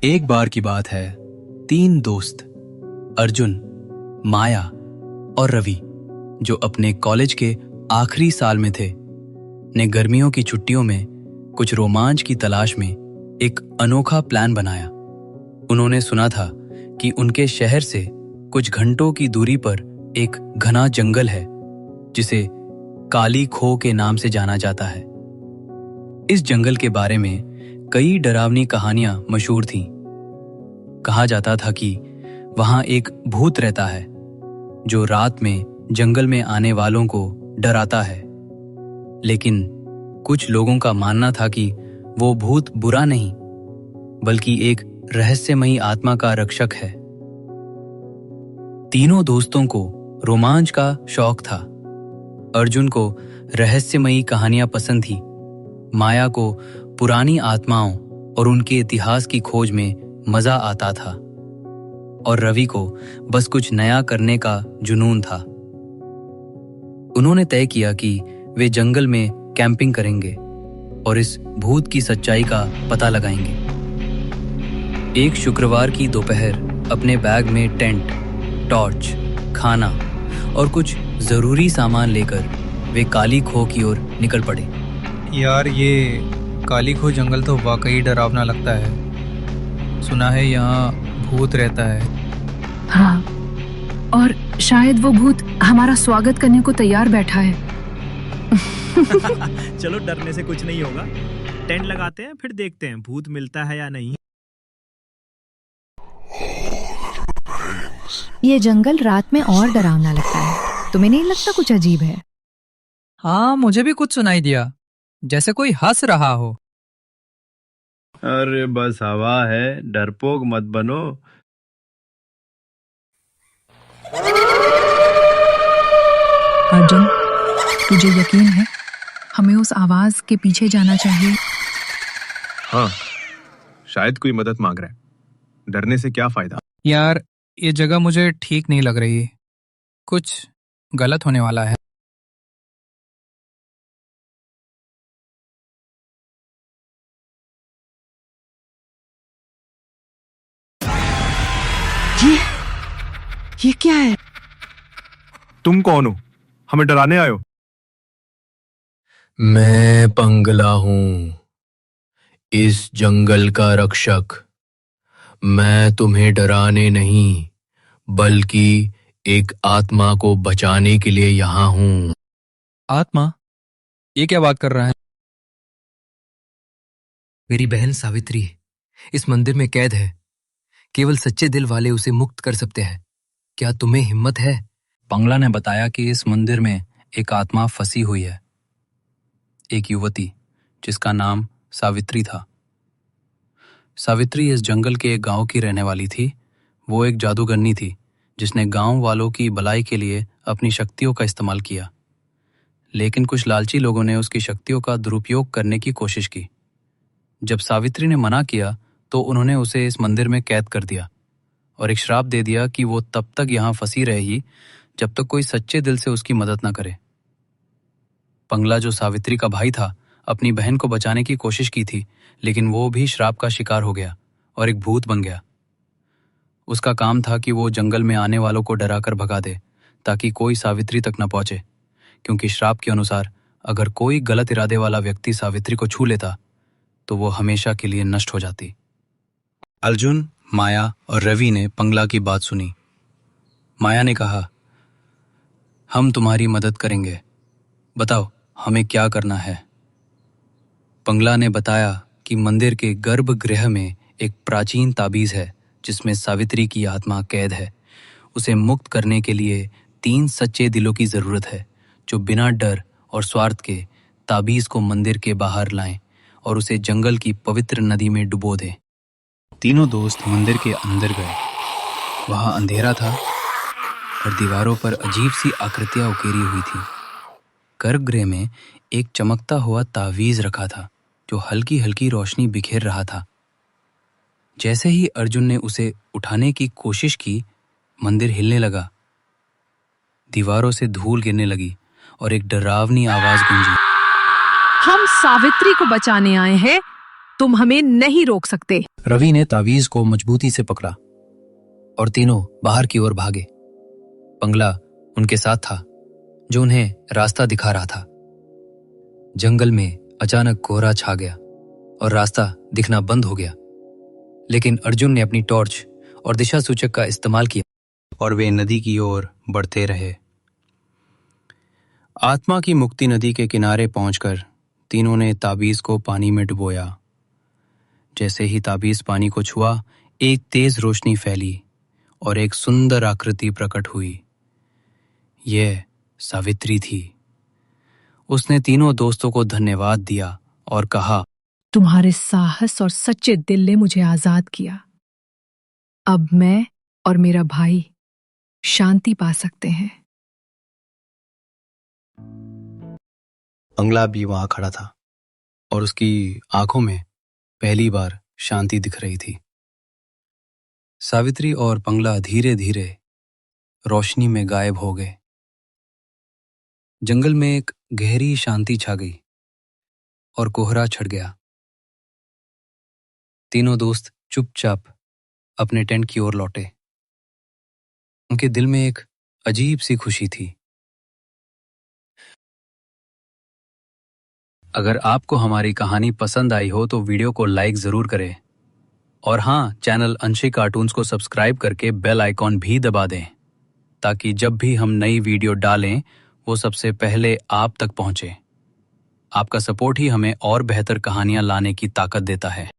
एक बार की बात है, तीन दोस्त अर्जुन, माया और रवि, जो अपने कॉलेज के आखिरी साल में थे, ने गर्मियों की छुट्टियों में कुछ रोमांच की तलाश में एक अनोखा प्लान बनाया। उन्होंने सुना था कि उनके शहर से कुछ घंटों की दूरी पर एक घना जंगल है जिसे काली खो के नाम से जाना जाता है। इस जंगल के बारे में कई डरावनी कहानियां मशहूर थीं। कहा जाता था कि वहां एक भूत रहता है जो रात में जंगल में आने वालों को डराता है, लेकिन कुछ लोगों का मानना था कि वो भूत बुरा नहीं बल्कि एक रहस्यमयी आत्मा का रक्षक है। तीनों दोस्तों को रोमांच का शौक था। अर्जुन को रहस्यमयी कहानियां पसंद थी, माया को पुरानी आत्माओं और उनके इतिहास की खोज में मजा आता था, और रवि को बस कुछ नया करने का जुनून था। उन्होंने तय किया कि वे जंगल में कैंपिंग करेंगे और इस भूत की सच्चाई का पता लगाएंगे। एक शुक्रवार की दोपहर अपने बैग में टेंट, टॉर्च, खाना और कुछ जरूरी सामान लेकर वे काली खो की ओर निकल पड़े। यार, ये काली खो जंगल तो वाकई डरावना लगता है। सुना है यहाँ भूत रहता है। हाँ, और शायद वो भूत हमारा स्वागत करने को तैयार बैठा है। चलो, डरने से कुछ नहीं होगा। टेंट लगाते हैं, फिर देखते हैं भूत मिलता है या नहीं। ये जंगल रात में और डरावना लगता है। तुम्हें नहीं लगता कुछ अजीब है? हाँ, मुझे भी कुछ सुनाई दिया, जैसे कोई हंस रहा हो। अरे बस हवा है, डरपोक मत बनो। अर्जुन, तुझे यकीन है हमें उस आवाज के पीछे जाना चाहिए? हाँ, शायद कोई मदद मांग रहा है। डरने से क्या फायदा। यार, ये जगह मुझे ठीक नहीं लग रही। कुछ गलत होने वाला है। ये क्या है? तुम कौन हो? हमें डराने आए हो? मैं पंगला हूं, इस जंगल का रक्षक। मैं तुम्हें डराने नहीं बल्कि एक आत्मा को बचाने के लिए यहां हूं। आत्मा? ये क्या बात कर रहा है? मेरी बहन सावित्री इस मंदिर में कैद है। केवल सच्चे दिल वाले उसे मुक्त कर सकते हैं। क्या तुम्हें हिम्मत है? पंगला ने बताया कि इस मंदिर में एक आत्मा फंसी हुई है, एक युवती जिसका नाम सावित्री था। सावित्री इस जंगल के एक गांव की रहने वाली थी। वो एक जादूगरनी थी जिसने गांव वालों की भलाई के लिए अपनी शक्तियों का इस्तेमाल किया, लेकिन कुछ लालची लोगों ने उसकी शक्तियों का दुरुपयोग करने की कोशिश की। जब सावित्री ने मना किया तो उन्होंने उसे इस मंदिर में कैद कर दिया और एक श्राप दे दिया कि वो तब तक यहाँ फंसी रहेगी जब तक कोई सच्चे दिल से उसकी मदद न करे। पंगला, जो सावित्री का भाई था, अपनी बहन को बचाने की कोशिश की थी, लेकिन वो भी श्राप का शिकार हो गया और एक भूत बन गया। उसका काम था कि वो जंगल में आने वालों को डराकर भगा दे ताकि कोई सावित्री तक न पहुंचे, क्योंकि श्राप के अनुसार अगर कोई गलत इरादे वाला व्यक्ति सावित्री को छू लेता तो वो हमेशा के लिए नष्ट हो जाती। अर्जुन, माया और रवि ने पंगला की बात सुनी। माया ने कहा, हम तुम्हारी मदद करेंगे, बताओ हमें क्या करना है। पंगला ने बताया कि मंदिर के गर्भगृह में एक प्राचीन ताबीज है जिसमें सावित्री की आत्मा कैद है। उसे मुक्त करने के लिए 3 सच्चे दिलों की जरूरत है जो बिना डर और स्वार्थ के ताबीज को मंदिर के बाहर लाएं और उसे जंगल की पवित्र नदी में डुबो दें। तीनों दोस्त मंदिर के अंदर गए। वहां अंधेरा था और दीवारों पर अजीब सी आकृतियां उकेरी हुई थी। गर्भगृह में एक चमकता हुआ तावीज रखा था जो हल्की हल्की रोशनी बिखेर रहा था। जैसे ही अर्जुन ने उसे उठाने की कोशिश की, मंदिर हिलने लगा, दीवारों से धूल गिरने लगी और एक डरावनी आवाज गूंजी। हम सावित्री को बचाने आए हैं, तुम हमें नहीं रोक सकते। रवि ने तावीज को मजबूती से पकड़ा और तीनों बाहर की ओर भागे। पंगला उनके साथ था, जो उन्हें रास्ता दिखा रहा था। जंगल में अचानक कोहरा छा गया और रास्ता दिखना बंद हो गया, लेकिन अर्जुन ने अपनी टॉर्च और दिशा सूचक का इस्तेमाल किया और वे नदी की ओर बढ़ते रहे। आत्मा की मुक्ति नदी के किनारे पहुंचकर तीनों ने ताबीज को पानी में डुबोया। जैसे ही ताबीज पानी को छुआ, एक तेज रोशनी फैली और एक सुंदर आकृति प्रकट हुई। यह सावित्री थी। उसने तीनों दोस्तों को धन्यवाद दिया और कहा, तुम्हारे साहस और सच्चे दिल ने मुझे आजाद किया। अब मैं और मेरा भाई शांति पा सकते हैं। पंगला भी वहां खड़ा था और उसकी आंखों में पहली बार शांति दिख रही थी। सावित्री और पंगला धीरे धीरे रोशनी में गायब हो गए। जंगल में एक गहरी शांति छा गई और कोहरा छट गया। तीनों दोस्त चुपचाप अपने टेंट की ओर लौटे। उनके दिल में एक अजीब सी खुशी थी। अगर आपको हमारी कहानी पसंद आई हो तो वीडियो को लाइक जरूर करें और हाँ, चैनल अंशी कार्टून्स को सब्सक्राइब करके बेल आइकॉन भी दबा दें, ताकि जब भी हम नई वीडियो डालें वो सबसे पहले आप तक पहुंचे। आपका सपोर्ट ही हमें और बेहतर कहानियां लाने की ताकत देता है।